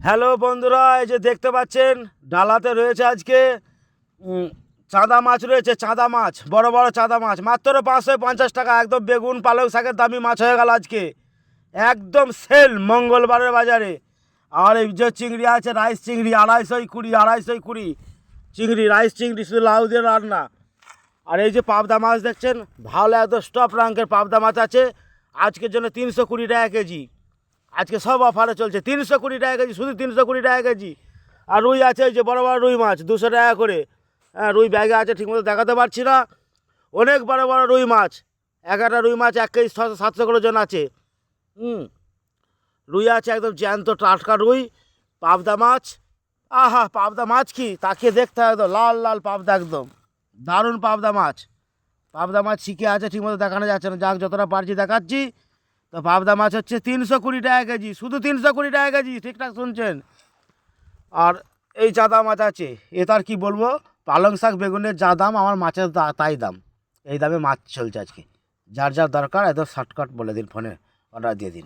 Hello বন্ধুরা, এই যে দেখতে পাচ্ছেন ডালাতে রয়েছে আজকে চাঁদা মাছ রয়েছে। চাঁদা মাছ, বড় বড় চাঁদা মাছ, মাত্র 550 টাকা। একদম বেগুন পালং শাকের দামি মাছ হয়ে গেল আজকে, একদম সেল মঙ্গলবারের বাজারে। আর এই যে চিংড়ি আছে, রাইস চিংড়ি 250-220 চিংড়ি, রাইস চিংড়ি, শুধু লাউ দিয়ে রান্না। আর এই যে পাবদা মাছ দেখছেন, ভালো একদম স্টপ র্যাঙ্কের পাবদা মাছ আছে আজকের জন্য 320 টাকা কেজি। আজকে সব অফারে চলছে, 320 টাকা কেজি, শুধু 320 টাকা কেজি। আর রুই আছে, এই যে বড় বড় রুই মাছ 200 টাকা করে। হ্যাঁ, রুই ব্যাগে আছে, ঠিকমতো দেখাতে পারছি না। অনেক বড় বড় রুই মাছ, 11টা রুই মাছ 1 কেজি 700 করে ওজন আছে। রুই আছে একদম জ্যান্ত টাটকা রুই। পাবদা মাছ, আহা পাবদা মাছ কি তাকিয়ে দেখতে হয়, একদম লাল লাল পাবদা, একদম দারুণ পাবদা মাছ। পাবদা মাছ শিখে আছে, ঠিকমতো দেখানো যাচ্ছে না, যাক যতটা পারছি দেখাচ্ছি। তো পাবদা মাছ হচ্ছে 320 টাকা কেজি, শুধু 320 টাকা কেজি, ঠিকঠাক শুনছেন। আর এই চাঁদা মাছ আছে, এ তার কি বলবো, পালং শাক বেগুনের যা দাম, আমার মাছের তাই দাম। এই দামে মাছ চলছে আজকে। যার যার দরকার একদম শর্টকাট বলে দিন, ফোনে অর্ডার দিয়ে দিন।